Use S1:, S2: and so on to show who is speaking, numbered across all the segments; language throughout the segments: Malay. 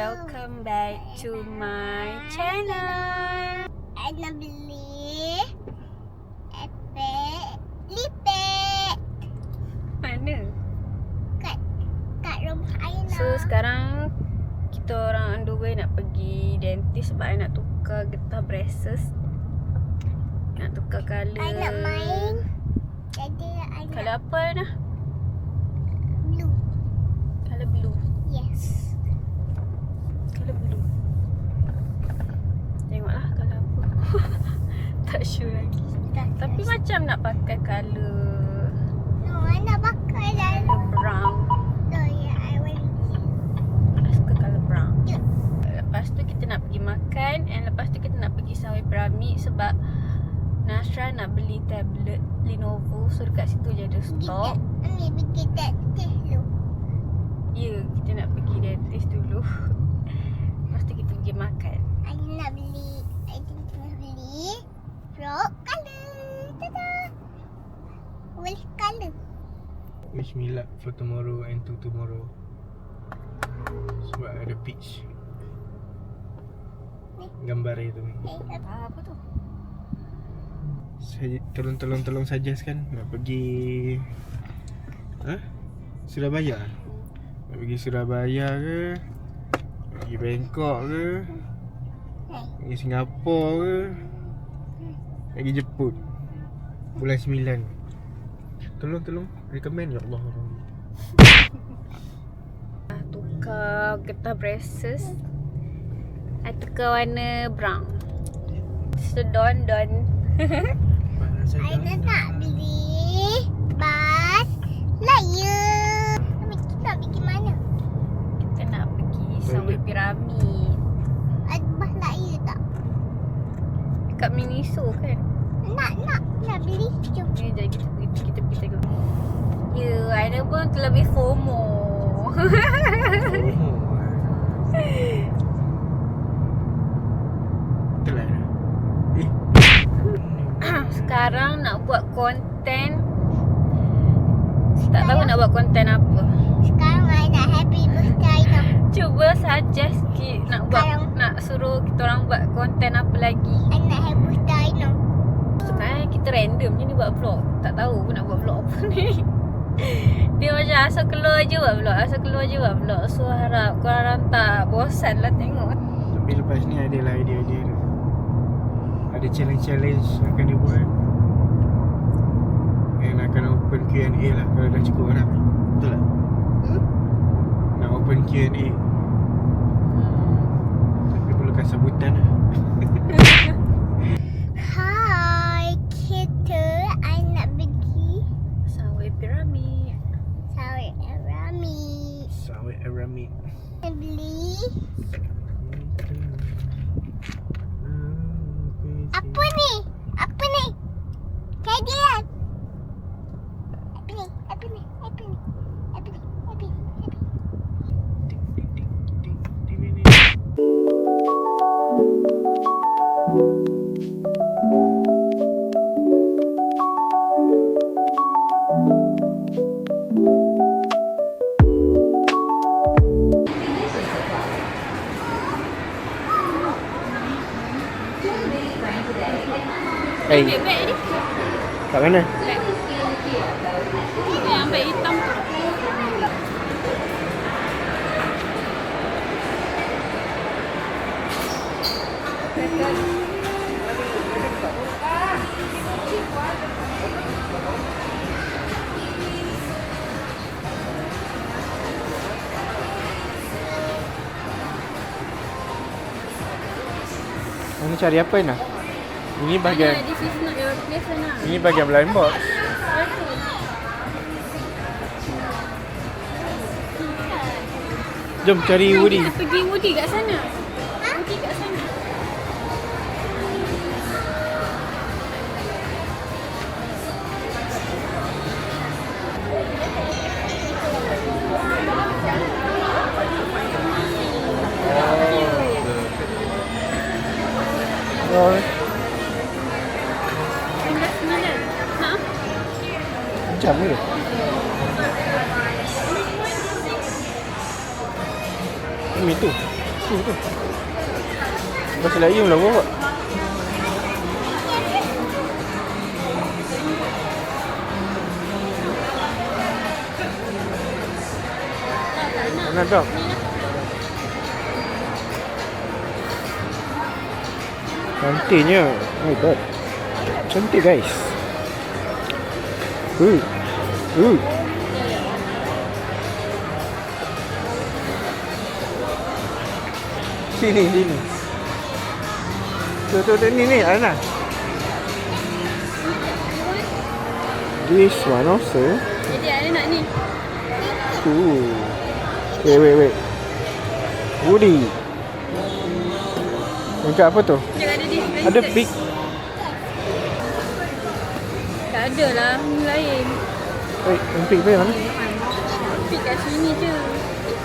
S1: welcome back to my channel.
S2: I nak beli lipet.
S1: Mana?
S2: Kat rumah Aina.
S1: So sekarang kita orang on the way nak pergi dentist sebab I nak tukar getah braces. Nak tukar colour.
S2: I nak main. Jadi I nak
S1: Colour apa dah?
S2: blue.
S1: Colour blue.
S2: Yes.
S1: Colour blue. Tengoklah colour apa. Tak sure lagi. Tapi macam nak pakai colour
S2: No, I nak pakai dah.
S1: brown.
S2: So yeah, I want.
S1: I suka colour brown.
S2: Yeah.
S1: Lepas tu kita nak pergi makan and lepas tu kita nak pergi Sawai Piramid sebab Nasra nak beli tablet Lenovo, so dekat situ je ada stok.
S2: Kami pergi dentist dulu.
S1: Ya, kita nak pergi dentist dulu. Lepas tu kita pergi makan.
S2: I nak beli frog colour. Tada. Boleh colour.
S3: Wish me luck for tomorrow and to tomorrow. Sebab ada peach. Gambar itu.
S1: Apa tu?
S3: Saya tolong suggest kan nak pergi Surabaya. Nak pergi Surabaya ke? Pergi Bangkok ke? Pergi Singapura ke? Pergi Jepun. Bulan 9. Tolong recommend ya Allah.
S1: Tukar getah braces. I tukar warna brown. So don.
S2: I nak beli bas layar. Kita nak pergi mana?
S1: Kita nak pergi Sawai Piramid.
S2: Ada bas layar tak?
S1: Dekat Miniso kan?
S2: Nak beli. Jom.
S1: Ni jom kita pergi tengok. Ya, Aina pun terlebih FOMO.
S3: Betul lah.
S1: Sekarang nak buat konten. Tak tahu nak buat konten apa.
S2: Sekarang I nak happy birthday tau.
S1: Cuba suggest sikit nak buat, nak suruh kita orang buat konten apa lagi.
S2: I nak happy birthday tau.
S1: Sekarang kita random je ni buat vlog. Tak tahu pun nak buat vlog apa ni. Dia macam asal keluar je buat vlog. So harap korang tak bosan lah tengok.
S3: Tapi lepas ni adalah idea-idea tu. Ada challenge yang akan dibuat. Dan akan open Q&A lah kalau dah cukup orang. Betul tak? Nak open Q&A. Tapi perlukan sambutan lah.
S2: Hai, kita I nak pergi
S1: Sawai Piramid.
S3: Sawai Piramid.
S2: Nak beli apa ni? Kadian. Apa ni?
S3: Hey,
S1: Beg ni.
S3: kat mana?
S1: Yang beg hitam tu.
S3: Mana cari apa nak? Ini bahagian
S1: This is not your place lah.
S3: ini bahagian blind box. Jom cari Woody.
S1: Kita pergi Woody kat sana. Woody kat sana.
S3: Oh. Jam ke? Ini tu. tu. Bahasa Melayu lah bawa. Nak tak? Cantiknya. Oh my god. Cantik guys. Sini. Tu ni Ana. This one also.
S1: Jadi ada nak ni.
S3: Wait. Woody. Macam apa tu?
S1: Jangan ada ni.
S3: Ada pig.
S1: Tak ada lah. Ni lain.
S3: Wait, yang pig tu yang mana?
S1: Pig kat sini je.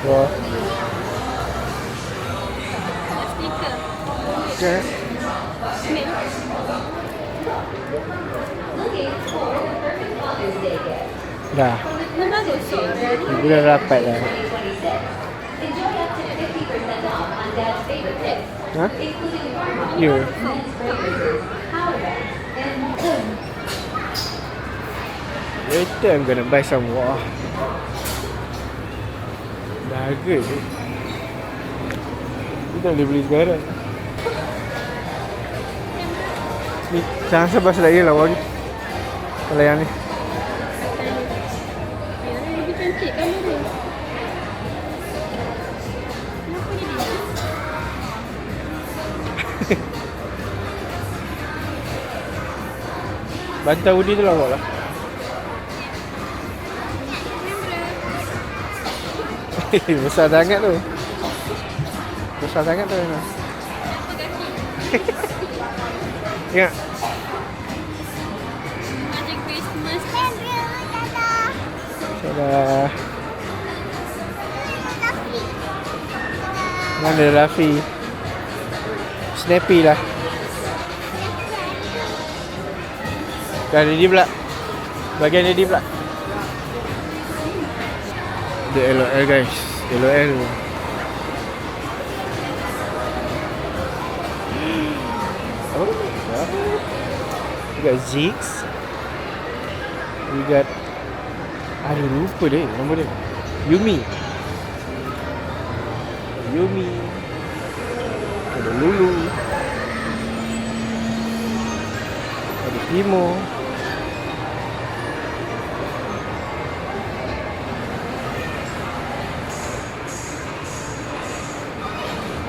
S3: Wah.
S1: Nak stiker.
S3: Okay.
S1: Ni.
S3: Dah.
S1: Ni bagus soal.
S3: Ibu dah rapat dah. Ha? Ya. Later I'm gonna buy some wah. Dah harga je. Kita boleh beli sekarang. Ni jangan sebab lagi lah wah. Kalau yang ni.
S1: Lebih cantik kan dia. Kenapa ni dia?
S3: Bantal Woody tu lawak lah. Besar sangat tu. Besar sangat tu.
S1: Apa kaki?
S3: Tengok.
S1: Macam Christmas.
S3: Dadah. Mana Rafi? Snappy lah. Dah ready pula. Bagian ready pula. Ada LOL guys. LOL. Oh, we got Ziggs. We got, aduh lupa deh nama dia. Yumi. Ada Lulu. Ada Timo.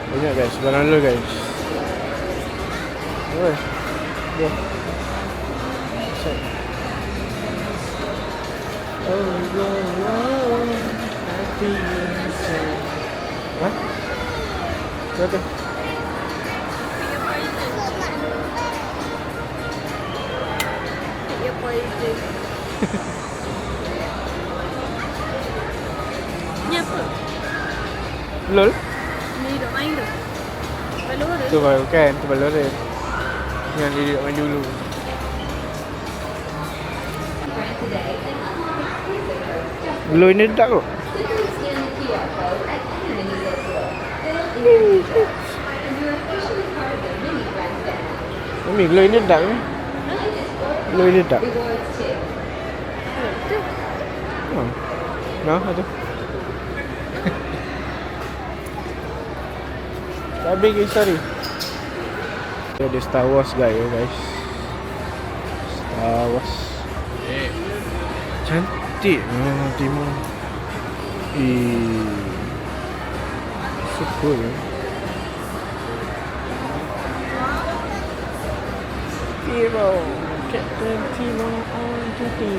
S3: Banyak guys, barang dulu guys. Oi. Go. Set. Happy. Hah? Berapa?
S1: Ya poison. Ni apa?
S3: Lol.
S1: Ni duk main tu. Balur
S3: Tu baru kan, tu balur dia. Yang dia duduk main dulu. Glow in the dark kot. Mami, glow in the dark ni. Glow in the dark. Oh. Nah, ada. Tak habis ke story. Ada Star Wars guys. Star Wars. Cantik. Timo. So cool. Timo. Captain Timo on duty.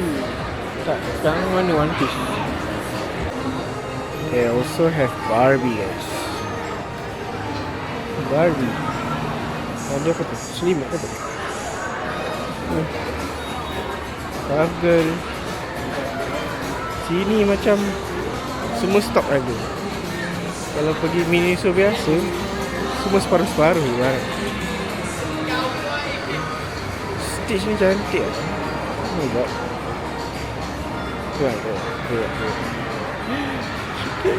S3: Tak, sekarang mana One Piece? They also have Barbie guys. Barbie. Ada apa tu? Slim apa tu? Puff Girl. Sini macam semua stok ada. Kalau pergi Miniso biasa, semua separuh-separuh kan. Stitch ni cantik lah. Oh my god. Tengok. Chicken.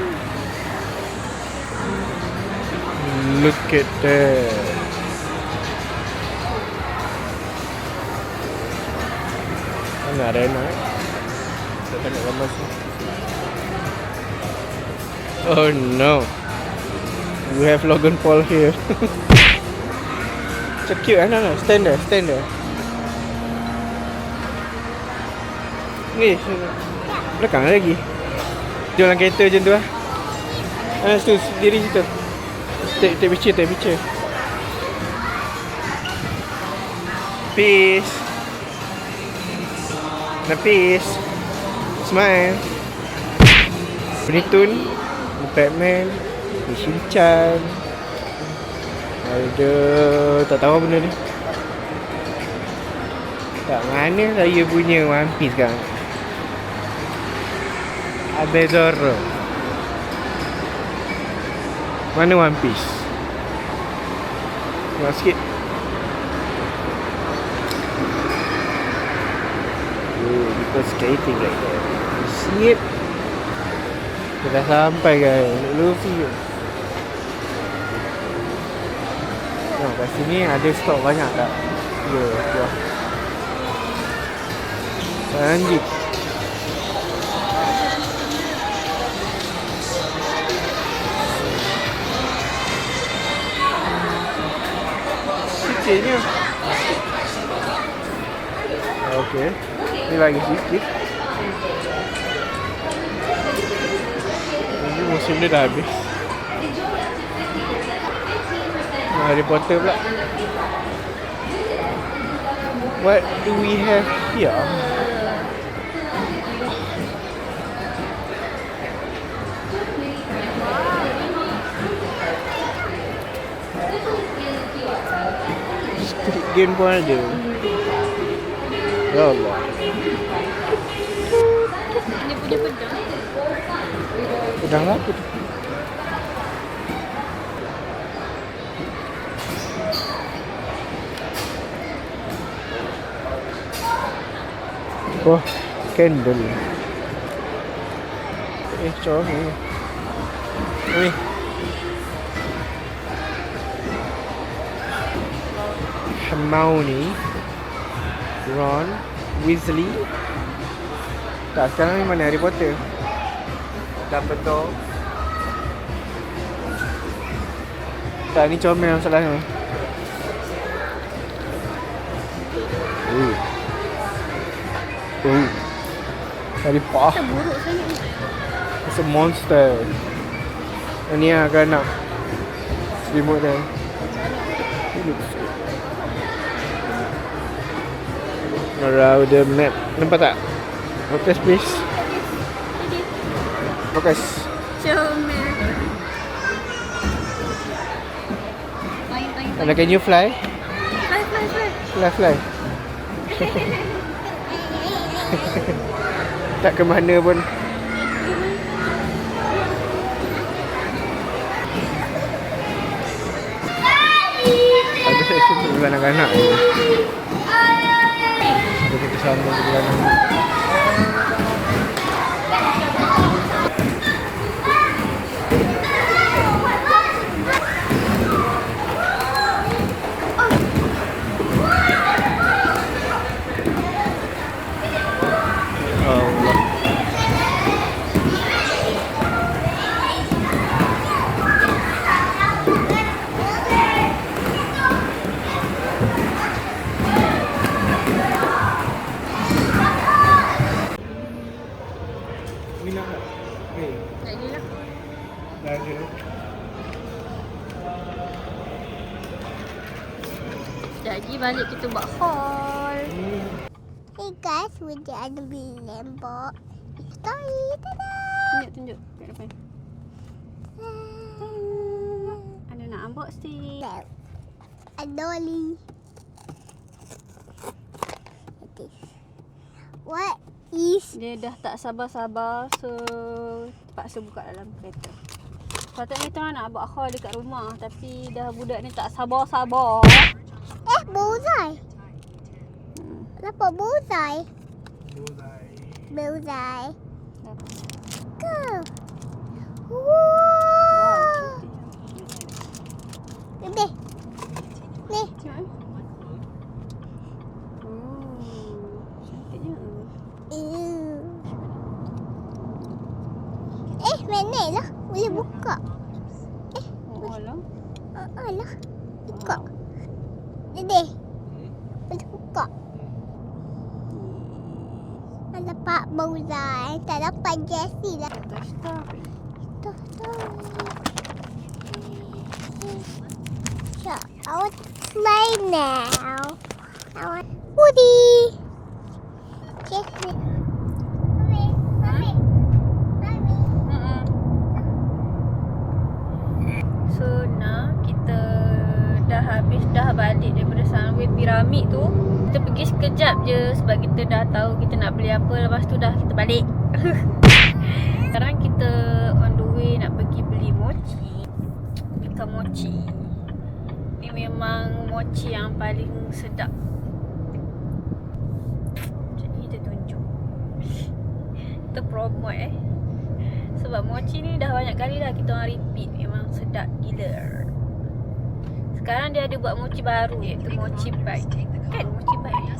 S3: Look at that. Mana arena? Kita tengok gambar sini. Oh no. We have Logan Paul here. So cute, no. Stand there. Ni, belakang lagi. Jalan kereta macam tu lah. Tu, diri situ. Take picture. Peace. Smile. Penitun, Batman, Shin-chan. Aduh, tak tahu benda ni. Tak mana saya punya One Piece sekarang. Abedoro. Mana One Piece? Tengok sikit. Oh, people skating like that. You see it? Kita dah sampai guys. Luffy. Tengok kat sini ada stok banyak tak? Ya, wah. Lanjut. Sikitnya. Okey. Ni lagi sikit. Ini musim dia dah habis. Harry Potter pula. What do we have here? Squid Game pun ada. Ya Allah.
S1: Dia punya pedang.
S3: Pedang apa tu? Oh, candle. Cok ni. Ni. Hermione, Ron, Weasley. Tak, sekarang ni mana Harry Potter? Dumbledore. Tak, ni comel masalah ni. Harry Potter.
S1: Buruk sangat.
S3: It's a monster. Ni agak nak remote dia. Around the map. Nampak tak? Focus please. Focus.
S1: Comel. Main.
S3: Can you fly?
S1: Fly.
S3: Tak ke mana pun. Ada section untuk anak-anak je. Ada kita sambung ke anak-anak.
S1: Jadi balik kita buat haul.
S2: Hey guys, kita ada beli lembok. Story, tada!
S1: Tunjuk kat depan. Ada nak unboxing.
S2: Dolly. What is?
S1: Dia dah tak sabar-sabar, so terpaksa buka dalam kereta. Patutnya kita nak buat haul dekat rumah, tapi dah budak ni tak sabar-sabar.
S2: Bullseye. Nampak bullseye? Bullseye. Go. Wow. Ni lah. Boleh buka.
S1: Oh lah.
S2: Alah. Buka. Dede. Boleh buka. Tak dapat Bowser. Tak dapat Jessie lah.
S1: Stop.
S2: Tuh. So, I want to play now. I want Woody. Jessie. Mami.
S1: So now kita dah balik daripada Sunway Piramid tu. Kita pergi sekejap je sebab kita dah tahu kita nak beli apa. Lepas tu dah kita balik. Sekarang kita on the way nak pergi beli mochi. Ikan mochi. Ni memang mochi yang paling sedap. Jadi kita tunjuk. Kita promote sebab mochi ni dah banyak kali dah kita orang repeat. Memang sedap gila. Sekarang dia ada buat mochi baru iaitu Mochi Bite. Kan Mochi Bite?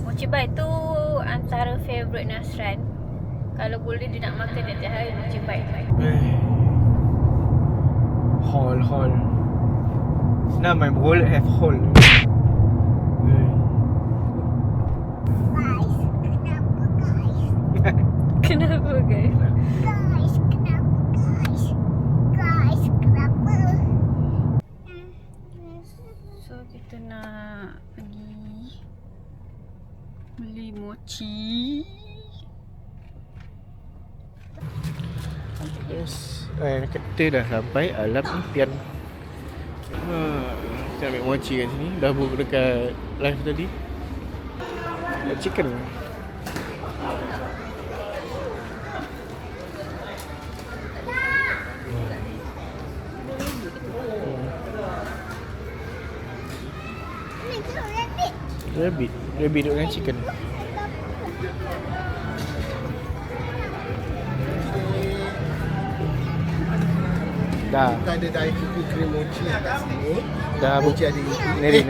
S1: Mochi Bite tu antara favourite Nasran. Kalau boleh dia nak makan tiap hari Mochi Bite.
S3: Hall. Now my wallet have hole.
S1: Kenapa guys?
S2: Guys, kenapa?
S1: So kita nak pergi beli mochi.
S3: Yes. Kita dah sampai Alam Impian. Kita ambil mochi kat sini. Dah book dekat live tadi. Chicken. Rabbit duduk dengan chicken. Dah.
S4: Kita ada Daifuku cream mochi kat sini.
S3: Dah
S4: Mochi ada ini.
S3: Neri.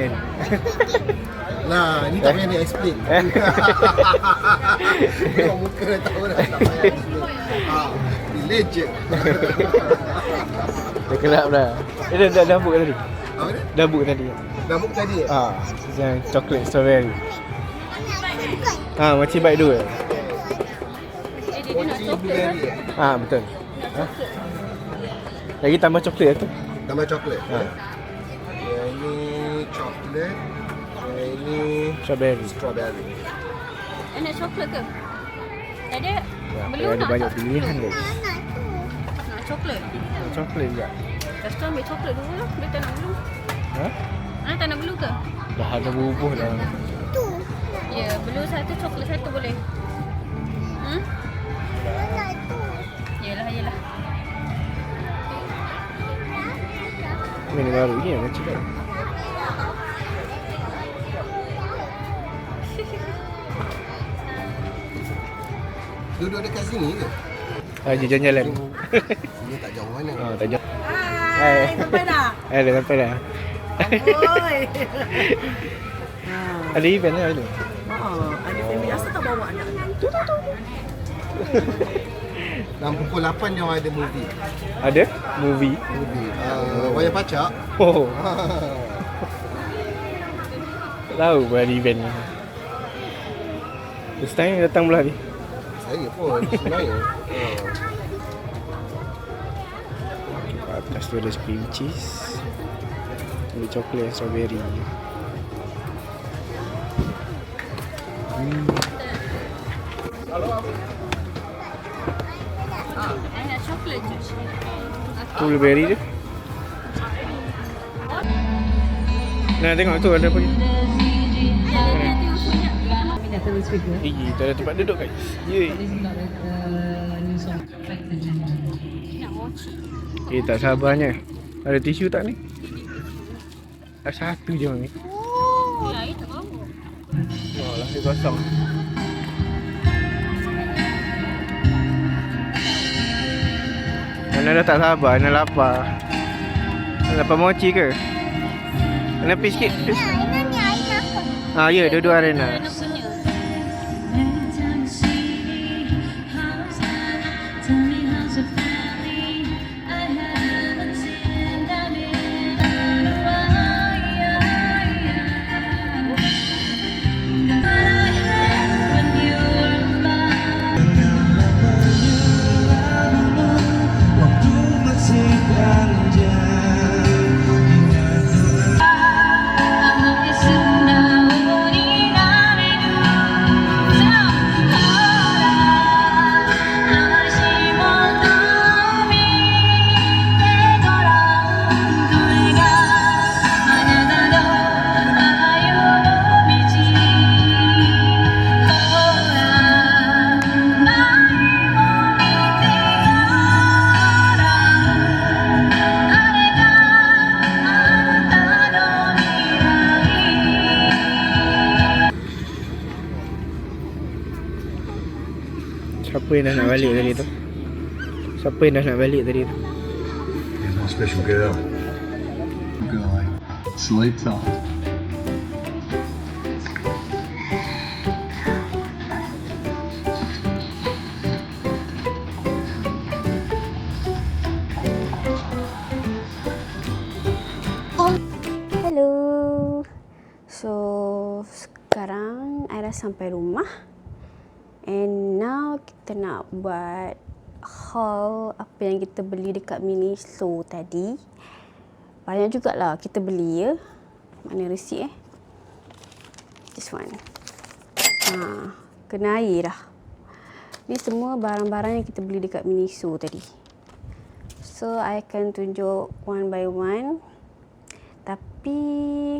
S4: Nah, ni tak payah dia explain. Tengok muka dah tahu dah tak payah explain. Ni legend.
S3: Dah kelap dah. Dah book tadi.
S4: Apa dia?
S3: Dah book tadi.
S4: Dah book tadi?
S3: Yang coklat strawberry. Mochi bite 2.
S4: Mochi blueberry.
S3: Betul. Lagi tambah coklat tu.
S4: Tambah coklat.
S3: Ha.
S4: Yang ni coklat. Yang ni
S3: Strawberry.
S4: strawberry.
S1: Nak coklat ke? Ada? Belum
S3: Ada
S1: nak
S3: banyak
S1: tak?
S3: pilihan guys.
S1: Nak coklat?
S3: Coklat juga.
S1: Lepas tu ambil coklat dulu lah. Dia tak nak belum. Tak nak belum ke?
S3: Dah ada bubuh dah.
S2: Tu.
S1: Ya, belum satu coklat satu boleh.
S2: Mana tu?
S1: Yelah.
S3: Ini baru ni yang macam ni.
S4: Duduk dekat sini ke?
S3: Jalan-jalan.
S4: Sini tak jauh mana.
S3: Tak jauh.
S5: Hai, sampai dah?
S3: Dah sampai dah.
S5: Oi.
S3: Ada event lah tu.
S5: Ada family asal tak bawa anak.
S4: Dan pukul 8 dia orang ada movie.
S3: Ada movie.
S4: Wayang Pacak.
S3: Oh. Tahu pun ada event ni. First time datang belah ni.
S4: Saya pun sebenarnya.
S3: Atas tu ada cream cheese. Ada coklat dan strawberry.
S1: I nak coklat je.
S3: Tu blueberry tu. Nah, tengok tu ada apa ni? Gigi, tak ada tempat duduk guys. Yeay.
S1: Nak mochi.
S3: Tak sabarnya. Ada tisu tak ni? Ada satu je ni.
S1: Air tak bawa.
S3: Alah, dia kosong. Ana dah tak sabar, Ana lapar. Ana lapar mochi ke? Ana pergi sikit.
S2: Ini ni air apa?
S3: Ya, dua-dua arena.
S1: Nak punya.
S6: Tell me how's it feel?
S3: Siapa yang dah nak balik tadi tu? Siapa yang dah nak balik tadi tu?
S4: Here's my special girl. Guy. Sleeps up.
S1: Hello. So sekarang I dah sampai rumah. And now kita nak buat haul apa yang kita beli dekat Miniso tadi. Banyak jugalah kita beli ya. Mana resit This one. Kena air dah. Ni semua barang-barang yang kita beli dekat Miniso tadi. So I akan tunjuk one by one. Tapi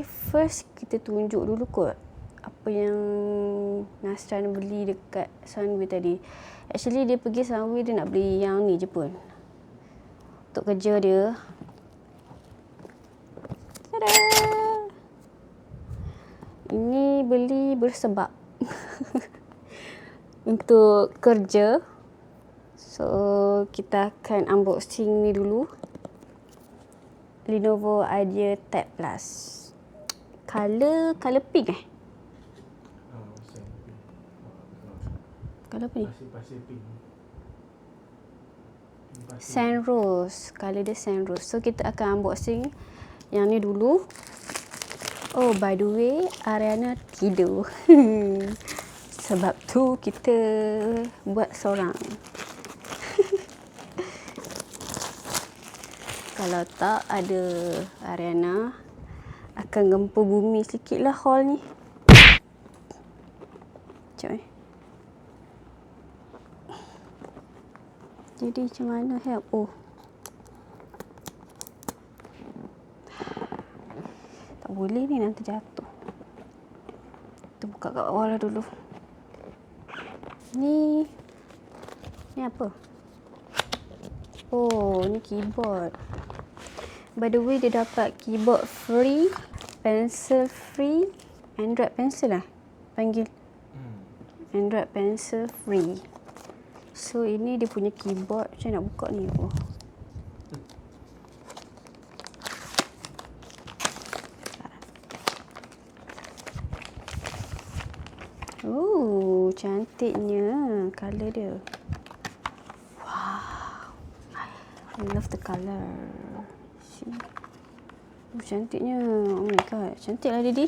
S1: first kita tunjuk dulu kot apa yang Nasran beli dekat Sunway tadi. Actually dia pergi Sunway dia nak beli yang ni je pun. Untuk kerja dia. Tada! Ini beli bersebab. Untuk kerja. So kita akan unboxing ni dulu. Lenovo Idea Tab Plus. Color pink Color apa ni?
S3: Pasir pink.
S1: Sand Rose. Color dia Sand Rose. So kita akan unboxing yang ni dulu. Oh by the way, Ariana tidur. Sebab tu kita buat seorang. Kalau tak ada Ariana, akan gempur bumi sikit lah haul ni. Sekejap Jadi macam mana help? Oh. Tak boleh ni, nanti jatuh. Kita buka kat bawah lah dulu. Ni apa? Oh, ni keyboard. By the way, dia dapat keyboard free, pencil free, Android pencil lah panggil. Android pencil free. So ini dia punya keyboard. Macam nak buka ni. Oh, cantiknya color dia. Wow, I love the color. See? Oh, cantiknya. Oh my god, cantik lah Didi.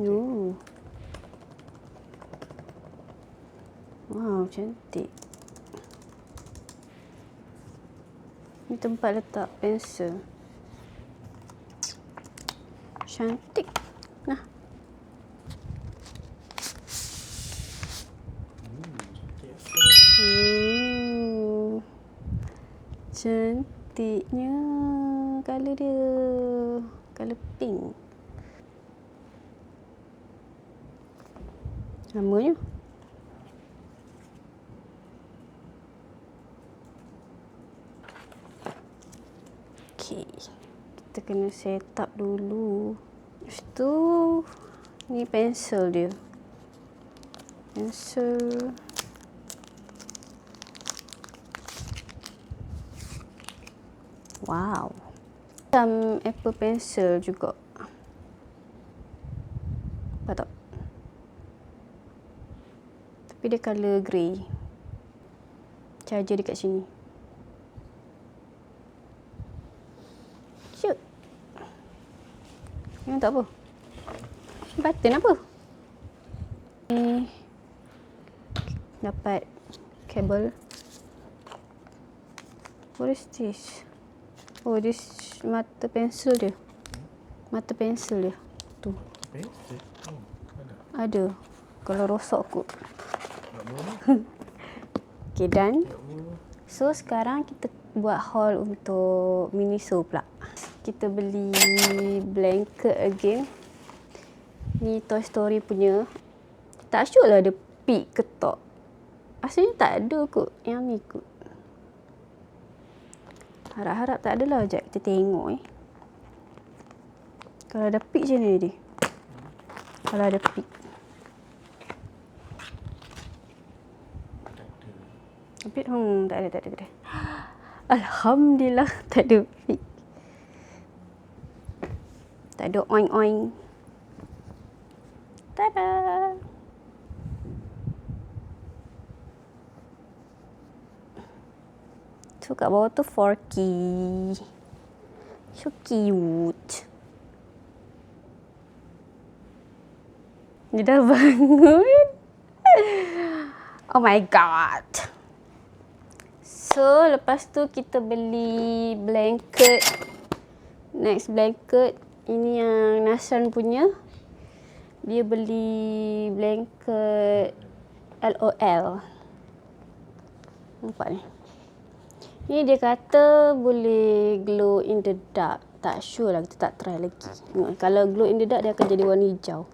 S1: Oh. Wow, cantik. Ni tempat letak pensel. Cantik. Nah. Cantiknya color dia. Color pink. Namanya. Okay. Kita kena set up dulu. Lepas tu, ni pensel dia. Pensel. Wow. Macam Apple Pencil juga. Apa tak? Tapi dia colour grey. Charger dekat sini. Cute. Ini tak apa. Button apa? Ni dapat kabel. What is this? Oh, this mata pensel dia. Mata pensel dia. Tu.
S3: Pensel? Oh,
S1: ada. Kalau rosak kot. Okay, done. So, sekarang kita buat haul untuk Miniso pula. Kita beli blanket again. Ni Toy Story punya. Tak sure lah ada pig ke tak. Asalnya tak ada kot. Yang ni kot. Harap-harap tak adalah. Sekejap kita tengok Kalau ada pig macam ni dia. Kalau ada pig. Sempit? Tak ada. Alhamdulillah tak ada. Tak ada oing-oing. Tada! So kat bawah tu Forky. So cute. Dia dah bangun. Oh my god. So lepas tu kita beli blanket. Next blanket. Ini yang Nasran punya. Dia beli blanket LOL. Nampak ni. Ni dia kata boleh glow in the dark. Tak sure lah, kita tak try lagi. Kalau glow in the dark dia akan jadi warna hijau.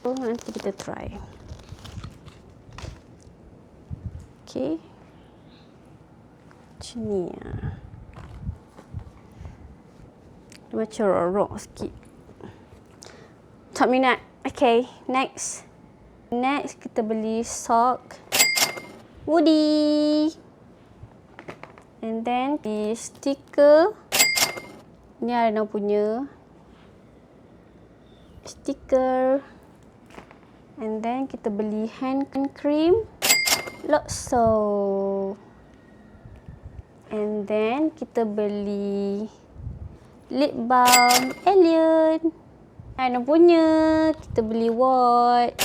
S1: So nanti kita try. Okay. Macam ni lah. Dia macam rock sikit. Tak minat. Okay, next. Next kita beli sock Woody. And then di stiker. Ni Arina punya stiker. And then kita beli hand cream Lotso. And then kita beli lip balm Alien. Arina punya. Kita beli watch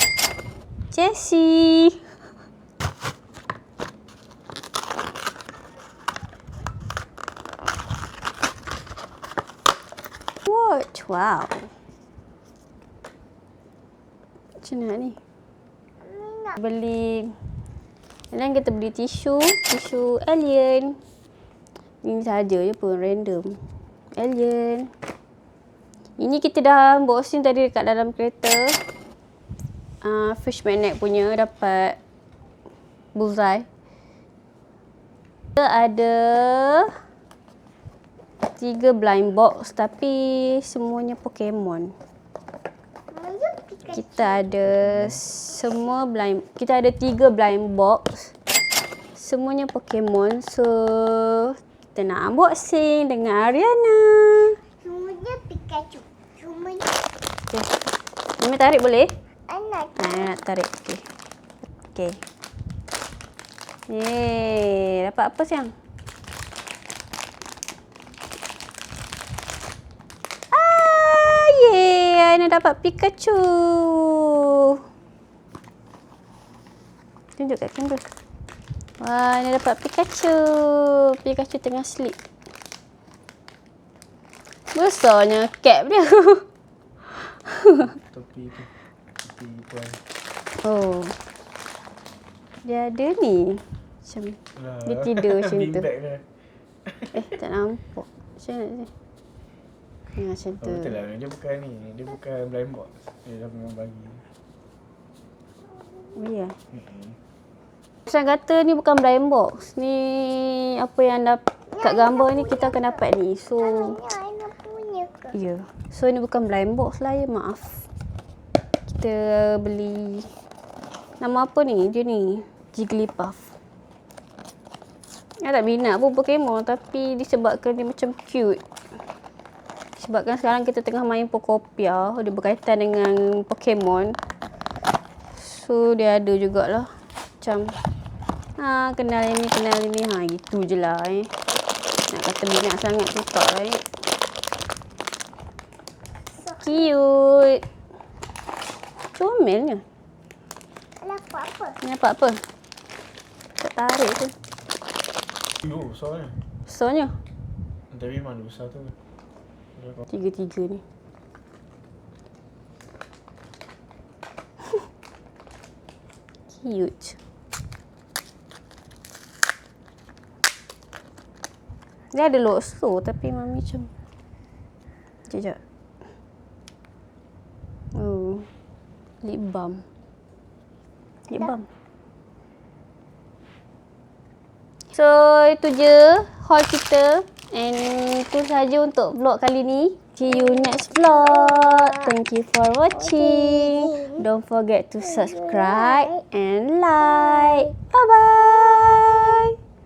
S1: Jessie. Watch, wow. Macam mana ni? Beli. Dan kita beli tisu Alien. Ini saja je pun random. Alien. Ini kita dah unboxing tadi dekat dalam kereta. Fish magnet punya dapat bullseye. Kita ada 3 blind box tapi semuanya Pokemon. Kita ada semua blind. Kita ada 3 blind box. Semuanya Pokemon. So kita nak unboxing dengan Ariana.
S2: Semuanya Pikachu. Semuanya.
S1: Okay. Mami tarik boleh?
S2: Anak.
S1: Nak tarik. Okey. Okey. Yeay, dapat apa siang? Aina dapat Pikachu. Tunjuk kat kamera. Wah, Aina dapat Pikachu. Pikachu tengah sleep. Besarnya cap dia.
S3: Topi tu. Topi puan.
S1: Oh. Dia ada ni. Macam dia tidur macam tu. Tak nampak. Macam mana ni? Macam tu.
S3: Betul lah. Dia bukan ni. Dia bukan blind box. Dia dah memang bagi.
S1: Oh ya. Saya kata ni bukan blind box. Ni apa yang kat gambar ni kita akan dapat ni. So
S2: Aina punya ke?
S1: ya. So ni bukan blind box lah ya, maaf. Kita beli nama apa ni? Dia ni Jigglypuff. Saya tak minat pun Pokemon tapi disebabkan dia macam cute. Sebabkan sekarang kita tengah main Pokopia, dia berkaitan dengan Pokemon. So dia ada jugalah macam kenal ini, gitu je lah Nak kata minat sangat tu tak lah Cute. Comelnya.
S2: Apa?
S1: Ni dapat apa? Tak tarik tu.
S3: Besarnya.
S1: Besarnya.
S3: Tapi mana besar tu?
S1: Tiga-tiga ni. Cute. Dia ada Lotso tapi mami macam sekejap. Oh. Lip balm. Lip balm. So itu je haul kita. And itu sahaja untuk vlog kali ni. See you next vlog. Thank you for watching. Don't forget to subscribe and like. Bye-bye.